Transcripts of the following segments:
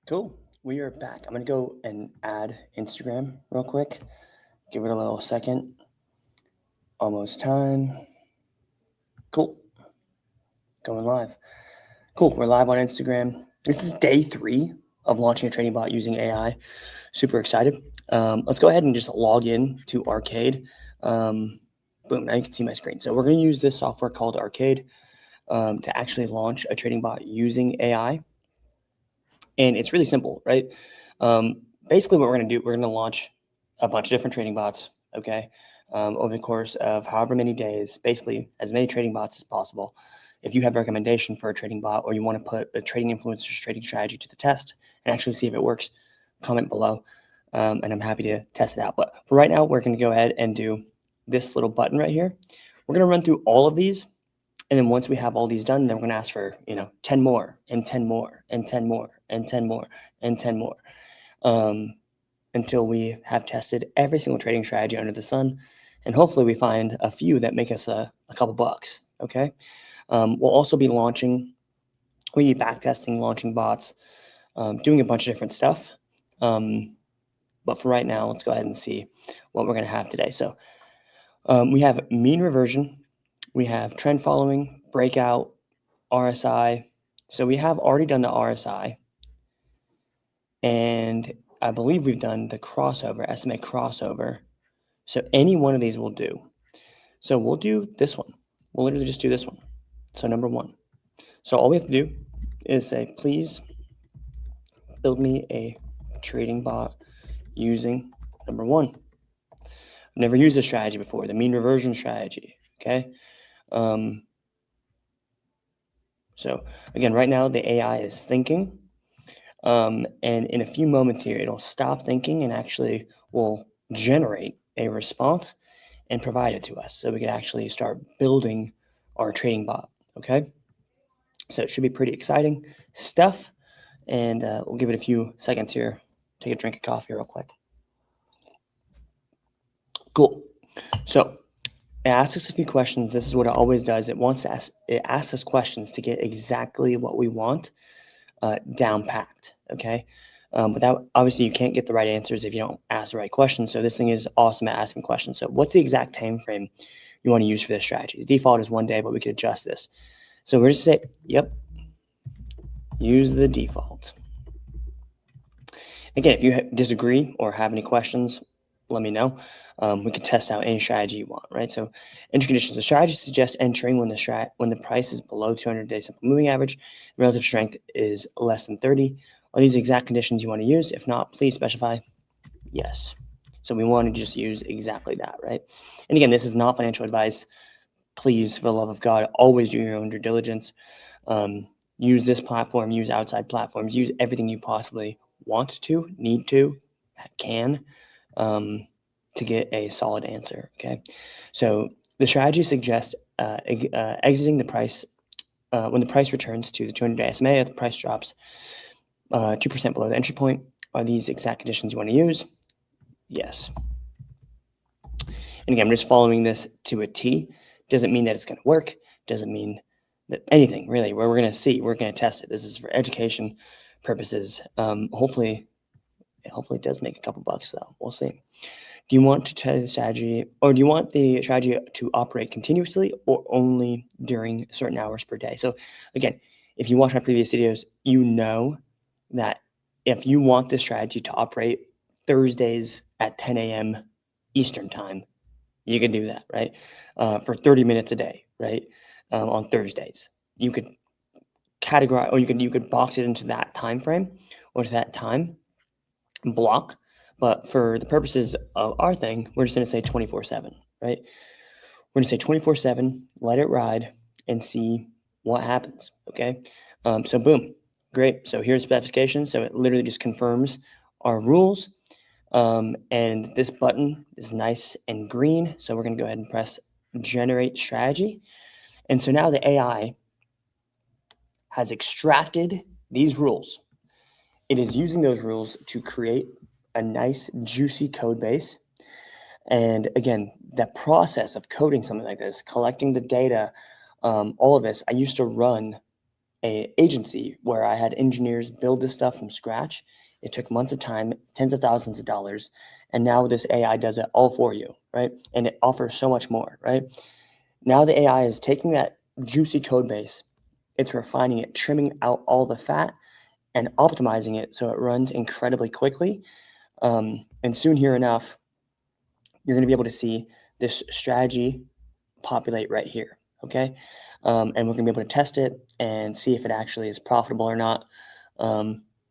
Cool. We are back. I'm going to go and add Instagram real quick. Give it a little second. Almost time. Cool. Going live. Cool. We're live on Instagram. This is day 3 of launching a trading bot using AI. Super excited. Let's go ahead and just log in to Arcade. Boom. Now you can see my screen. So we're going to use this software called Arcade to actually launch a trading bot using AI. And it's really simple, right? Basically, what we're going to do, we're going to launch a bunch of different trading bots, okay, over the course of however many days, basically as many trading bots as possible. If you have a recommendation for a trading bot or you want to put a trading influencer's trading strategy to the test and actually see if it works, comment below, and I'm happy to test it out. But for right now, we're going to go ahead and do this little button right here. We're going to run through all of these. And then once we have all these done, then we're going to ask for, 10 more and 10 more and 10 more and 10 more and 10 more until we have tested every single trading strategy under the sun. And hopefully we find a few that make us a couple bucks. Okay. We'll also be back testing, launching bots, doing a bunch of different stuff. But for right now, let's go ahead and see what we're going to have today. So we have mean reversion. We have trend following, breakout, RSI. So we have already done the RSI. And I believe we've done the crossover, SMA crossover. So any one of these will do. So we'll do this one. We'll literally just do this one. So number 1. So all we have to do is say, please build me a trading bot using number 1. I've never used this strategy before, the mean reversion strategy, okay? So again, right now the AI is thinking, and in a few moments here, it'll stop thinking and actually will generate a response and provide it to us. So we can actually start building our trading bot, okay? So it should be pretty exciting stuff. And we'll give it a few seconds here. Take a drink of coffee real quick. Cool. So it asks us a few questions. This is what it always does. It asks us questions to get exactly what we want down packed, okay? But that, obviously you can't get the right answers if you don't ask the right questions. So this thing is awesome at asking questions. So what's the exact time frame you want to use for this strategy? The default is 1 day, but we could adjust this. So we're just say, yep, use the default. Again, if you disagree or have any questions, let me know. We can test out any strategy you want, right? So entry conditions. The strategy suggests entering when the price is below 200-day simple moving average, relative strength is less than 30. Are these exact conditions you want to use? If not, please specify yes. So we want to just use exactly that, right? And again, this is not financial advice. Please, for the love of God, always do your own due diligence. Use this platform, use outside platforms, use everything you possibly want to, need to, can, to get a solid answer, okay? So the strategy suggests exiting the price when the price returns to the 200-day SMA, if the price drops 2% below the entry point. Are these exact conditions you want to use? Yes. And again, I'm just following this to a T. Doesn't mean that it's going to work. Doesn't mean that anything, really. Where we're going to see, we're going to test it. This is for education purposes. Hopefully it does make a couple bucks, though. We'll see. Do you want to test the strategy, or do you want the strategy to operate continuously or only during certain hours per day? So again, if you watch my previous videos, you know that if you want this strategy to operate Thursdays at 10 a.m. Eastern time, you can do that, right? For 30 minutes a day, right? On Thursdays, you could categorize, or you could box it into that time frame or to that time block. But for the purposes of our thing, we're just going to say 24/7, right? We're going to say 24/7, let it ride, and see what happens, okay? So boom, great. So here's specifications. So it literally just confirms our rules. And this button is nice and green. So we're going to go ahead and press generate strategy. And so now the AI has extracted these rules. It is using those rules to create a nice, juicy code base. And again, the process of coding something like this, collecting the data, all of this, I used to run a agency where I had engineers build this stuff from scratch. It took months of time, tens of thousands of dollars, and now this AI does it all for you, right? And it offers so much more, right? Now the AI is taking that juicy code base, it's refining it, trimming out all the fat, and optimizing it so it runs incredibly quickly. And soon here enough, you're going to be able to see this strategy populate right here, okay? And we're going to be able to test it and see if it actually is profitable or not.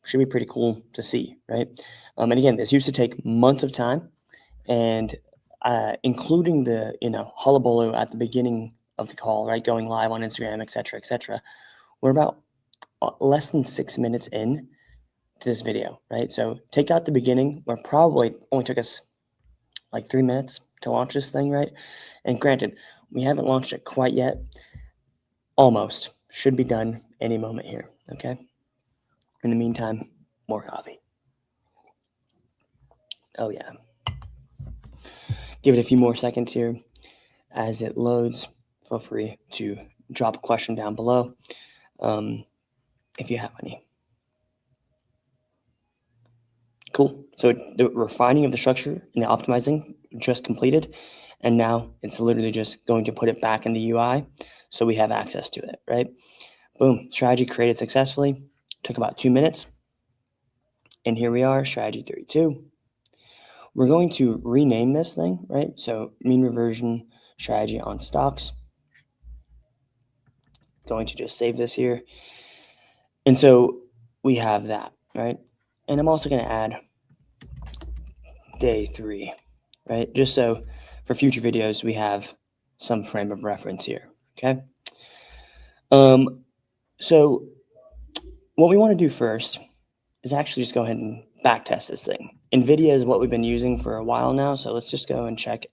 Should be pretty cool to see, right? And again, this used to take months of time, and including the hullabaloo at the beginning of the call, right? Going live on Instagram, etc., etc. We're about less than 6 minutes in to this video, right? So take out the beginning, where probably only took us like 3 minutes to launch this thing, right? And granted, we haven't launched it quite yet. Almost. Should be done any moment here, okay? In the meantime, more coffee. Oh yeah. Give it a few more seconds here as it loads. Feel free to drop a question down below if you have any. Cool. So the refining of the structure and the optimizing just completed, and now it's literally just going to put it back in the UI so we have access to it, right? Boom, strategy created successfully. Took about 2 minutes. And here we are, strategy 32. We're going to rename this thing, right? So mean reversion strategy on stocks. Going to just save this here. And so we have that, right? And I'm also going to add day 3, right? Just so for future videos, we have some frame of reference here, okay? So what we want to do first is actually just go ahead and backtest this thing. NVIDIA is what we've been using for a while now, so let's just go and check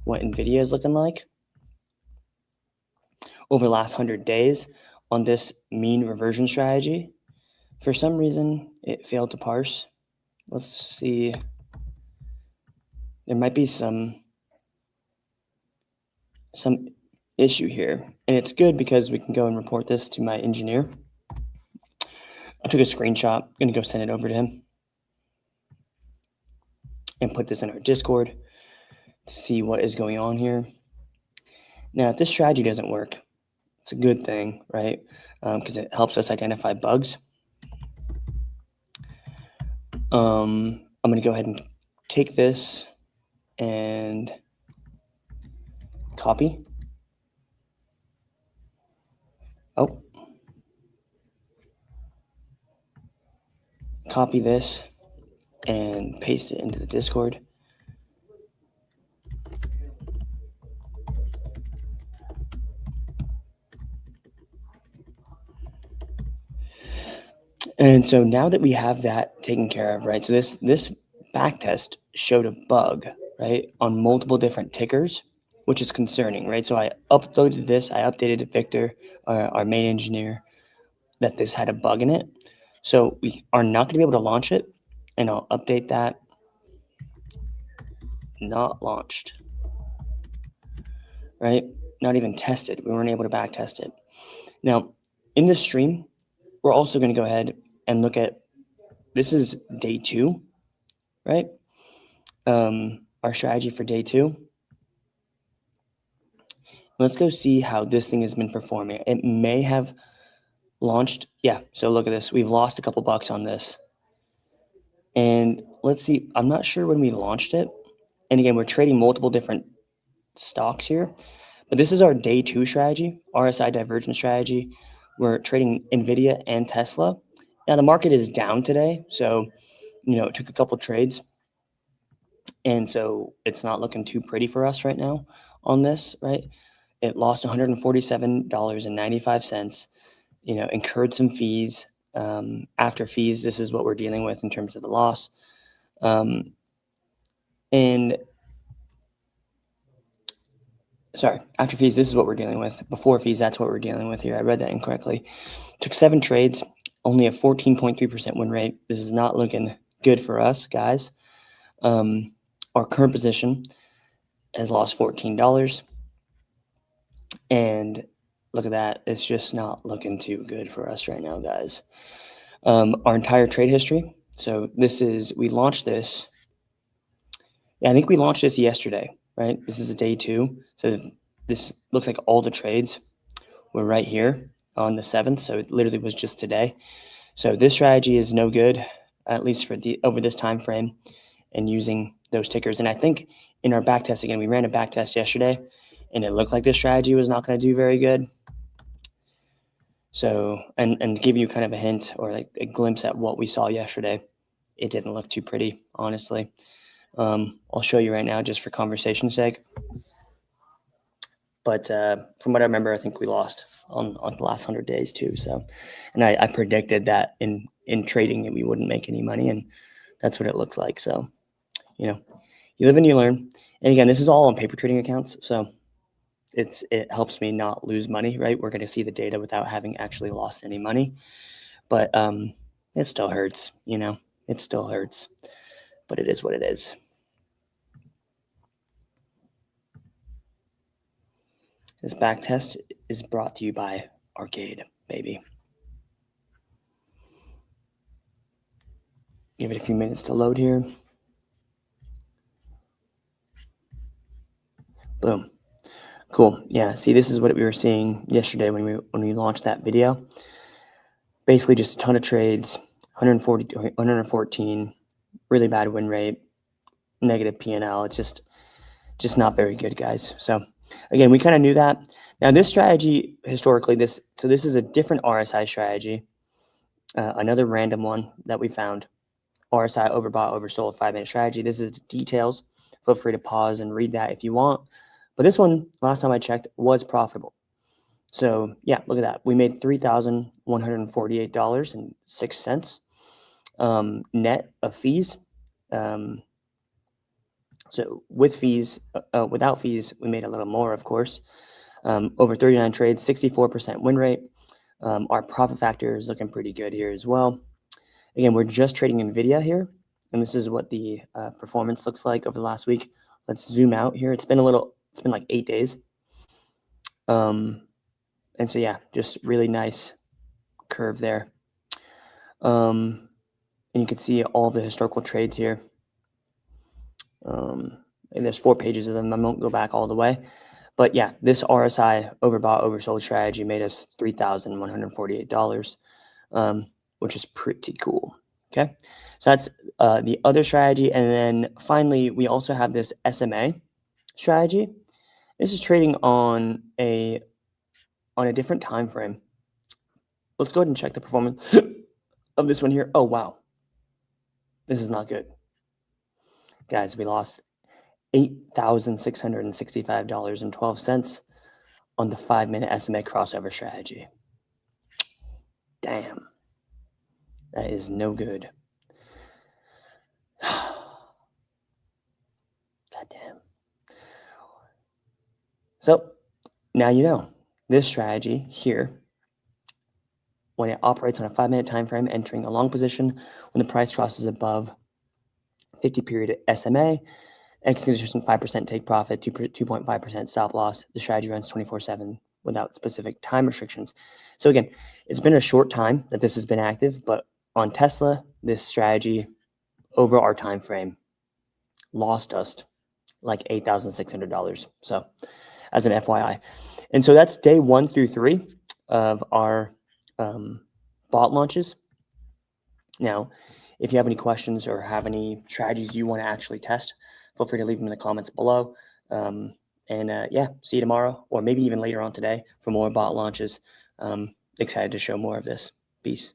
what NVIDIA is looking like over the last 100 days on this mean reversion strategy. For some reason, it failed to parse. Let's see. There might be some issue here, and it's good because we can go and report this to my engineer. I took a screenshot. I'm going to go send it over to him and put this in our Discord to see what is going on here. Now, if this strategy doesn't work, it's a good thing, right? Because it helps us identify bugs. I'm going to go ahead and take this and copy. Oh. Copy this and paste it into the Discord. And so now that we have that taken care of, right? So this backtest showed a bug, right, on multiple different tickers, which is concerning, right? So I uploaded this, I updated Victor, our main engineer, that this had a bug in it. So we are not going to be able to launch it, and I'll update that. Not launched, right? Not even tested. We weren't able to back test it. Now, in this stream, we're also going to go ahead and look at, this is day 2, right? Our strategy for day 2. Let's go see how this thing has been performing. It may have launched. Yeah, so look at this. We've lost a couple bucks on this. And let's see, I'm not sure when we launched it. And again, we're trading multiple different stocks here. But this is our day 2 strategy, RSI divergence strategy. We're trading NVIDIA and Tesla. Now, the market is down today. So, it took a couple trades. And so it's not looking too pretty for us right now on this, right? It lost $147.95, incurred some fees. After fees, this is what we're dealing with in terms of the loss. After fees, this is what we're dealing with. Before fees, that's what we're dealing with here. I read that incorrectly. Took 7 trades, only a 14.3% win rate. This is not looking good for us, guys. Our current position has lost $14. And Look at that. It's just not looking too good for us right now, guys. Our entire trade history. So we launched this. Yeah, I think we launched this yesterday, right? This is day 2. So this looks like all the trades were right here on the 7th. So it literally was just today. So this strategy is no good, at least for over this time frame and using those tickers. And I think in our back test, again, we ran a back test yesterday and it looked like this strategy was not going to do very good. So, and give you kind of a hint or like a glimpse at what we saw yesterday, it didn't look too pretty, honestly. I'll show you right now just for conversation's sake. But from what I remember, I think we lost on the last 100 days too. So, and I predicted that in trading that we wouldn't make any money, and that's what it looks like. So, you know, you live and you learn. And again, this is all on paper trading accounts, so it helps me not lose money, right? We're going to see the data without having actually lost any money, but it still hurts, it still hurts, but it is what it is. This back test is brought to you by Arcade, baby. Give it a few minutes to load here. Boom. Cool. Yeah. See, this is what we were seeing yesterday when we launched that video. Basically, just a ton of trades, 140, 114, really bad win rate, negative P&L. It's just not very good, guys. So again, we kind of knew that. Now this strategy historically, this is a different RSI strategy, another random one that we found. RSI overbought, oversold 5-minute strategy. This is the details. Feel free to pause and read that if you want. But this one, last time I checked, was profitable. So yeah, look at that. We made $3,148.06 net of fees. So with fees, without fees, we made a little more, of course. Over 39 trades, 64% win rate. Our profit factor is looking pretty good here as well. Again, we're just trading NVIDIA here, and this is what the performance looks like over the last week. Let's zoom out here. It's been like 8 days. And so, yeah, just really nice curve there. And you can see all the historical trades here. And there's 4 pages of them. I won't go back all the way. But yeah, this RSI overbought, oversold strategy made us $3,148, which is pretty cool. Okay, so that's the other strategy. And then finally, we also have this SMA strategy. This is trading on a different time frame. Let's go ahead and check the performance of this one here. Oh, wow. This is not good. Guys, we lost $8,665.12 on the 5-minute SMA crossover strategy. Damn. That is no good. Goddamn. So now you know this strategy here, when it operates on a 5-minute time frame, entering a long position when the price crosses above 50-period SMA, execution 5% take profit, 2.5% stop loss. The strategy runs 24/7 without specific time restrictions. So again, it's been a short time that this has been active, but on Tesla, this strategy over our time frame lost us like $8,600. So as an FYI. And so that's day 1 through 3 of our bot launches. Now, if you have any questions or have any strategies you want to actually test, feel free to leave them in the comments below. Yeah, see you tomorrow or maybe even later on today for more bot launches. Excited to show more of this. Peace.